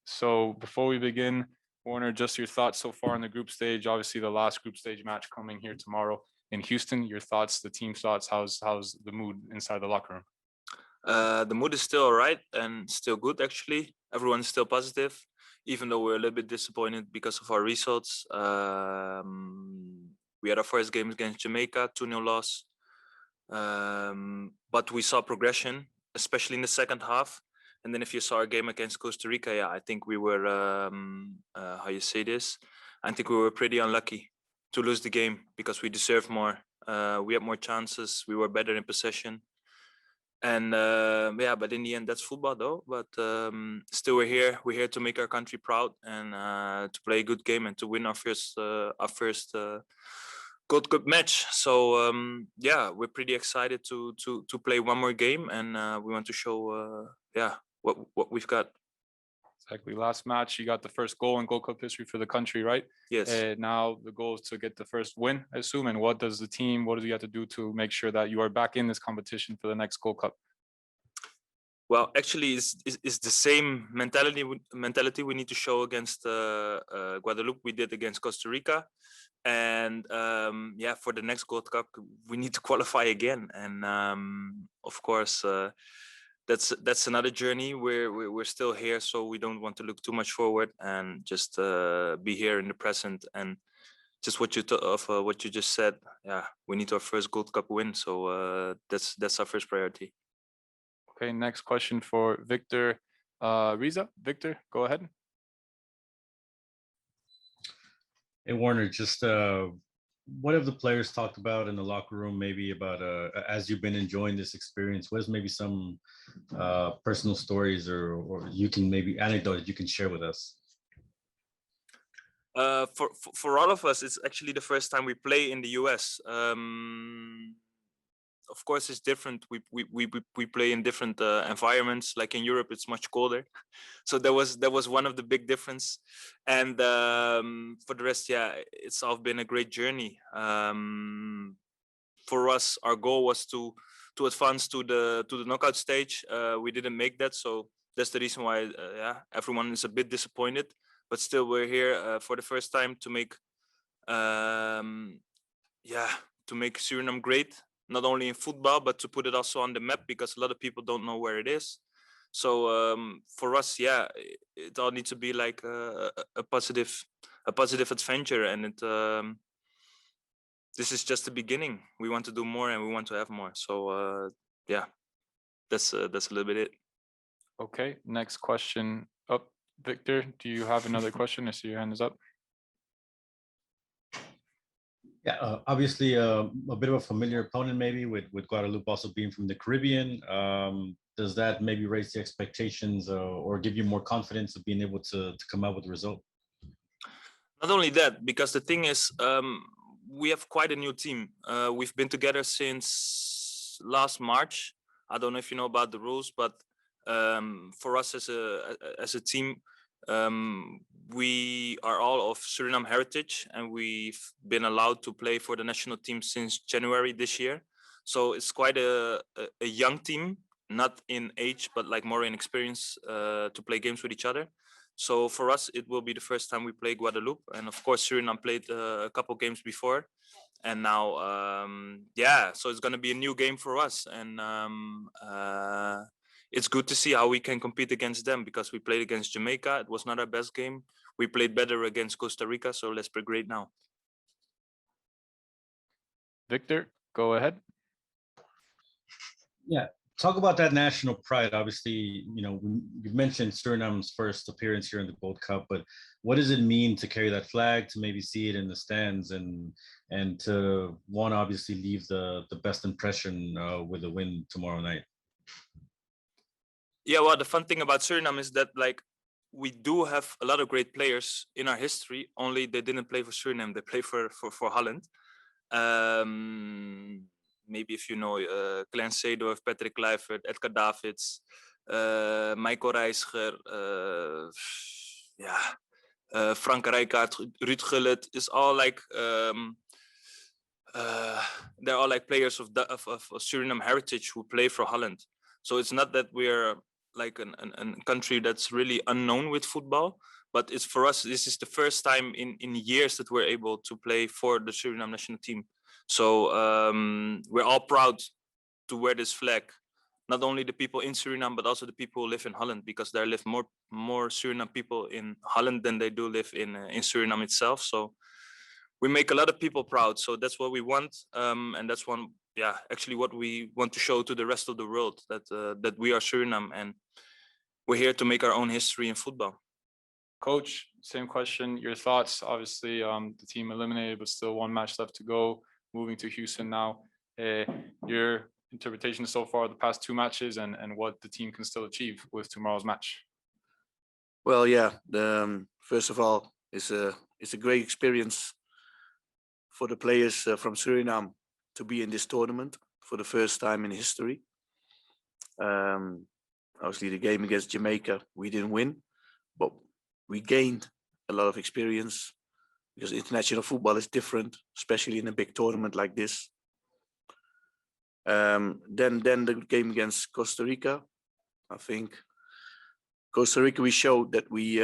So before we begin, Warner, just your thoughts so far in the group stage. Obviously, the last group stage match coming here tomorrow in Houston. Your thoughts, the team's thoughts. How's the mood inside the locker room? The mood is still all right and still good, actually. Everyone's still positive, even though we're a little bit disappointed because of our results. We had our first game against Jamaica, 2-0 loss. But we saw progression, especially in the second half. And then if you saw our game against Costa Rica, yeah, I think we were, how you say this? I think we were pretty unlucky to lose the game because we deserved more. We had more chances. We were better in possession. And yeah, but in the end, that's football though. But still, we're here. We're here to make our country proud and to play a good game and to win our first Gold Cup match. So yeah, we're pretty excited to play one more game, and we want to show yeah what we've got. Exactly. Last match, you got the first goal in Gold Cup history for the country, right? Yes. Now the goal is to get the first win, I assume. And what does you have to do to make sure that you are back in this competition for the next Gold Cup? Well, actually, it's the same mentality we need to show against Guadaloupe. We did against Costa Rica, and yeah, for the next Gold Cup, we need to qualify again. And of course, that's another journey. We're still here, so we don't want to look too much forward and just be here in the present. And just what you just said, yeah, we need our first Gold Cup win. So that's our first priority. Okay, next question for Victor Riza. Victor, go ahead. Hey Warner, just what have the players talked about in the locker room, maybe about as you've been enjoying this experience? What is maybe some personal stories or you can maybe anecdotes you can share with us? For all of us, it's actually the first time we play in the US. Of course, it's different. We play in different environments. Like in Europe, it's much colder. So that was one of the big difference. And for the rest, yeah, it's all been a great journey. For us, our goal was to advance to the knockout stage. We didn't make that, so that's the reason why yeah, everyone is a bit disappointed. But still, we're here for the first time to make yeah, to make Suriname great. Not only in football, but to put it also on the map, because a lot of people don't know where it is. So for us, yeah, it all needs to be like a positive adventure, and it this is just the beginning. We want to do more, and we want to have more. So yeah, that's a little bit it. Okay, next question up. Victor, do you have another question? I see your hand is up. Yeah, obviously a bit of a familiar opponent, maybe with Guadaloupe also being from the Caribbean. Does that maybe raise the expectations or give you more confidence of being able to come out with a result? Not only that, because the thing is, we have quite a new team. We've been together since last March. I don't know if you know about the rules, but for us as a team, we are all of Suriname heritage, and we've been allowed to play for the national team since January this year. So it's quite a young team, not in age, but like more in experience to play games with each other. So for us, it will be the first time we play Guadaloupe. And of course, Suriname played a couple games before. And now, yeah, so it's going to be a new game for us. And it's good to see how we can compete against them, because we played against Jamaica. It was not our best game. We played better against Costa Rica, so let's play great now. Victor, go ahead. Yeah, talk about that national pride. Obviously, you know, you've mentioned Suriname's first appearance here in the Gold Cup, but what does it mean to carry that flag, to maybe see it in the stands, and to want to obviously leave the best impression with a win tomorrow night? Yeah, well, the fun thing about Suriname is that, like, we do have a lot of great players in our history, only they didn't play for Suriname, they play for Holland. Maybe if you know Clarence Seedorf, Patrick Kluivert, Edgar Davids, Michael Reisger, yeah, Frank Rijkaard, Ruud Gullit, is all like they're all like players of Suriname heritage who play for Holland. So it's not that we're like a country that's really unknown with football, but it's for us, this is the first time in years that we're able to play for the Suriname national team. So we're all proud to wear this flag. Not only the people in Suriname, but also the people who live in Holland, because there live more Suriname people in Holland than they do live in Suriname itself. So we make a lot of people proud. So that's what we want, and that's actually what we want to show to the rest of the world, that we are Suriname and we're here to make our own history in football. Coach, same question. Your thoughts? Obviously, the team eliminated, but still one match left to go. Moving to Houston now. Your interpretation so far of the past two matches and what the team can still achieve with tomorrow's match. Well, yeah. First of all, it's a great experience for the players from Suriname to be in this tournament for the first time in history. Obviously, the game against Jamaica, we didn't win, but we gained a lot of experience because international football is different, especially in a big tournament like this. Then the game against Costa Rica, I think Costa Rica, we showed that we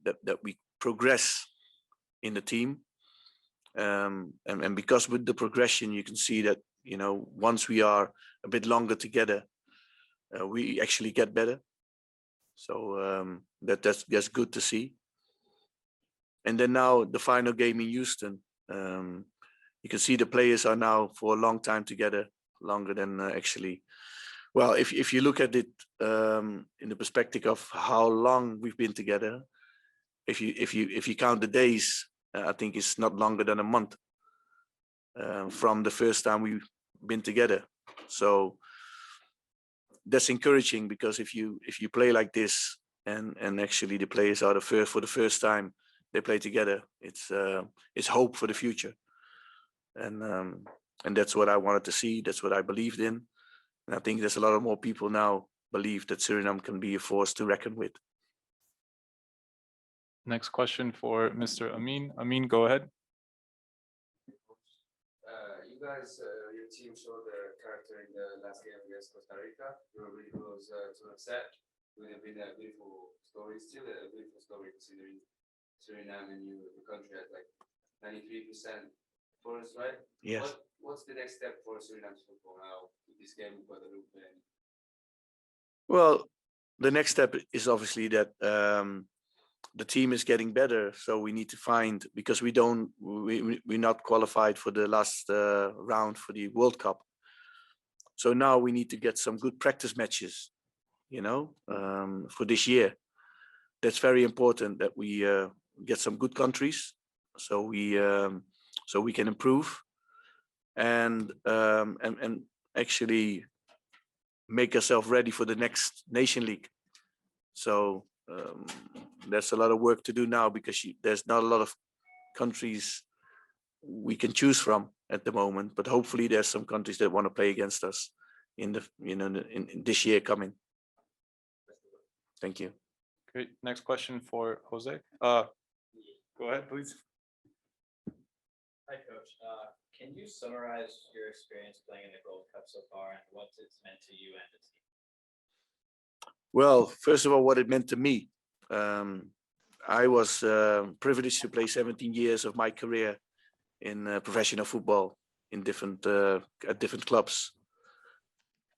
that we progress in the team, and because with the progression, you can see that, you know, once we are a bit longer together, we actually get better. So that's good to see. And then now the final game in Houston, you can see the players are now for a long time together, longer than actually. Well, if you look at it in the perspective of how long we've been together, if you count the days, I think it's not longer than a month from the first time we've been together. So that's encouraging, because if you play like this and actually the players are for the first time they play together, it's hope for the future. And that's what I wanted to see. That's what I believed in. And I think there's a lot of more people now believe that Suriname can be a force to reckon with. Next question for Mr. Amin. Amin, go ahead. You guys, your team showed the character in the last game against Costa Rica. You were really close to upset. It would have been a beautiful story, still a beautiful story, considering Suriname and the country had like 93% for us, right? Yes. What's the next step for Suriname's football now with this game with Guadaloupe? Well, the next step is obviously that the team is getting better. So we need to find, because we're not qualified for the last round for the World Cup. So now we need to get some good practice matches, you know, for this year. That's very important, that we get some good countries, so we can improve and actually make ourselves ready for the next Nation League. So there's a lot of work to do now, because there's not a lot of countries we can choose from at the moment, but hopefully there's some countries that want to play against us in this year coming. Thank you. Great. Next question for Jose. Go ahead, please. Hi, Coach. Can you summarize your experience playing in the Gold Cup so far and what it's meant to you and the team? Well, first of all, what it meant to me. I was privileged to play 17 years of my career in professional football in at different clubs.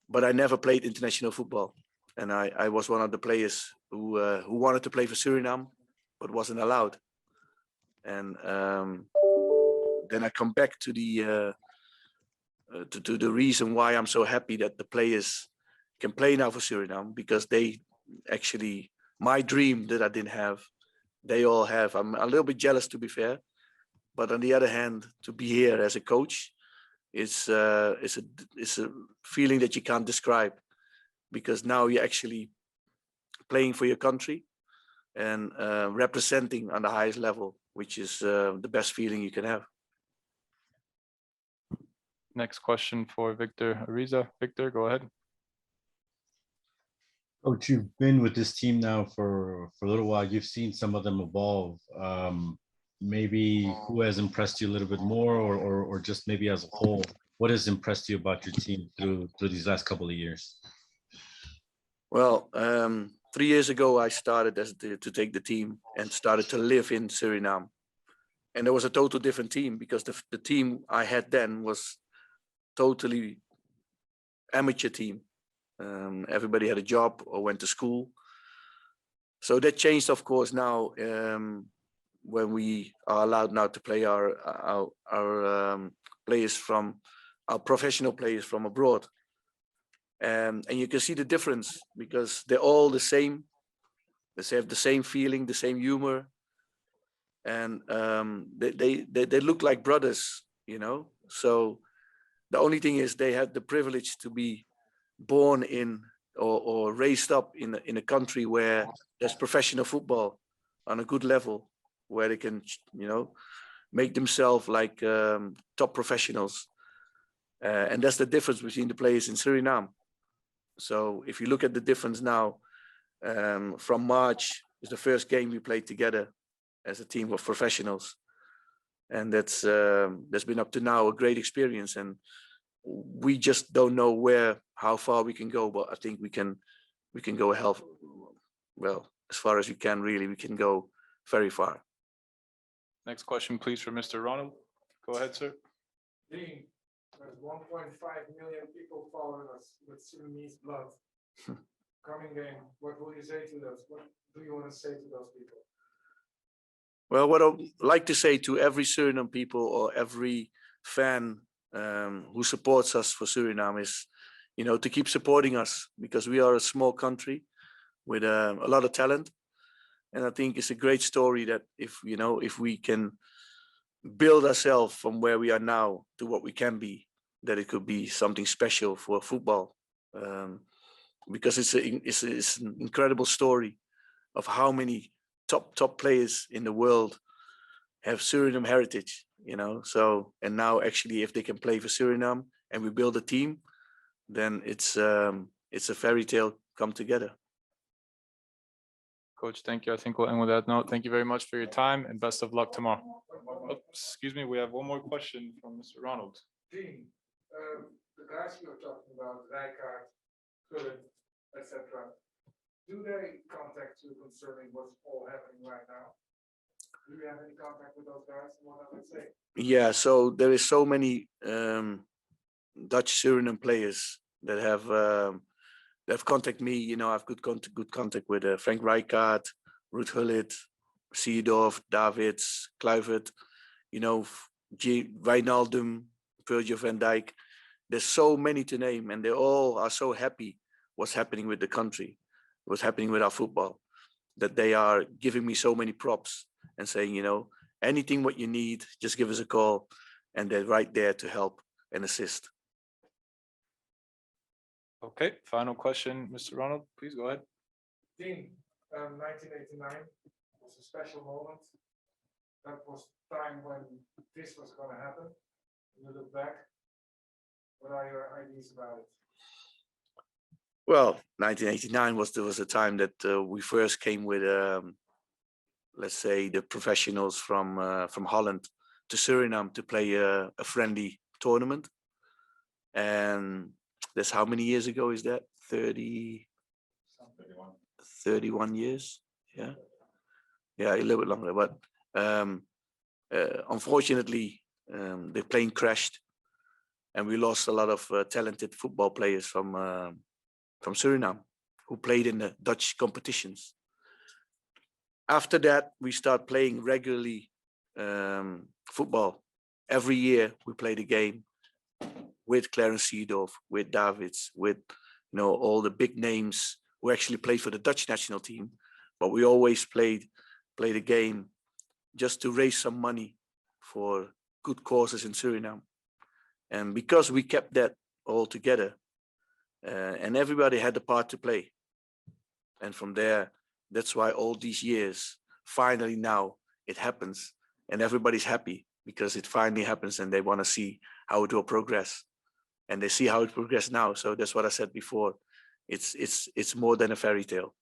But I never played international football. And I was one of the players who wanted to play for Suriname, but wasn't allowed. And then I come back to the reason why I'm so happy that the players can play now for Suriname, because they actually, my dream that I didn't have, they all have. I'm a little bit jealous, to be fair, but on the other hand, to be here as a coach, it's a feeling that you can't describe, because now you're actually playing for your country and representing on the highest level, which is the best feeling you can have. Next question for Victor Ariza. Victor, go ahead. Coach, you've been with this team now for a little while. You've seen some of them evolve. Maybe who has impressed you a little bit more, or just maybe as a whole, what has impressed you about your team through these last couple of years? Well, 3 years ago, I started to take the team and started to live in Suriname. And there was a total different team because the team I had then was totally amateur team. Everybody had a job or went to school. So that changed, of course, now when we are allowed now to play our players from our professional players from abroad. And you can see the difference because they're all the same. They have the same feeling, the same humor, and they look like brothers, you know. So the only thing is they had the privilege to be born in or raised up in a country where there's professional football on a good level, where they can, you know, make themselves like top professionals. And that's the difference between the players in Suriname. So if you look at the difference now, from March is the first game we played together as a team of professionals. And that's been up to now a great experience. And we just don't know how far we can go, but I think we can go well, as far as we can really, we can go very far. Next question, please, for Mr. Ronald. Go ahead, sir. Dean, there's 1.5 million people following us with Surinamese blood. Coming game, what will you say to those? What do you want to say to those people? Well, what I'd like to say to every Suriname people or every fan who supports us for Suriname is, you know, to keep supporting us, because we are a small country with a lot of talent. And I think it's a great story that if we can build ourselves from where we are now to what we can be, that it could be something special for football. Because it's an incredible story of how many top players in the world have Suriname heritage, you know. So, and now actually if they can play for Suriname and we build a team, then it's a fairy tale come together. Coach, thank you. I think we'll end with that note. Thank you very much for your time and best of luck tomorrow. Oh, excuse me, we have one more question from Mr. Ronald. Dean, the guys you were talking about, Rijkaard, Gullit, etc., do they contact you concerning what's all happening right now? Do you have any contact with those guys? What I would say? Yeah, so there is so many Dutch Suriname players that have contacted me. You know, I've good contact with Frank Rijkaard, Ruud Gullit, Seedorf, Davids, Kluivert, you know, Wijnaldum, Virgil van Dijk. There's so many to name, and they all are so happy what's happening with the country, what's happening with our football, that they are giving me so many props and saying, you know, anything what you need, just give us a call, and they're right there to help and assist. Okay, final question, Mr. Ronald, please go ahead. Dean, 1989 was a special moment. That was time when this was going to happen. You look back, what are your ideas about it? Well, 1989 was a time that we first came with, let's say, the professionals from Holland to Suriname to play a friendly tournament. And that's how many years ago is that? 31 years. Yeah, a little bit longer. But unfortunately, the plane crashed, and we lost a lot of talented football players from Suriname who played in the Dutch competitions. After that, we start playing regularly football. Every year we played a game with Clarence Seedorf, with Davids, with, you know, all the big names who actually played for the Dutch national team. But we always played a game just to raise some money for good causes in Suriname. And because we kept that all together, and everybody had a part to play. And from there, that's why all these years, finally now it happens, and everybody's happy because it finally happens, and they want to see how it will progress. And they see how it progressed now. So that's what I said before. It's more than a fairy tale.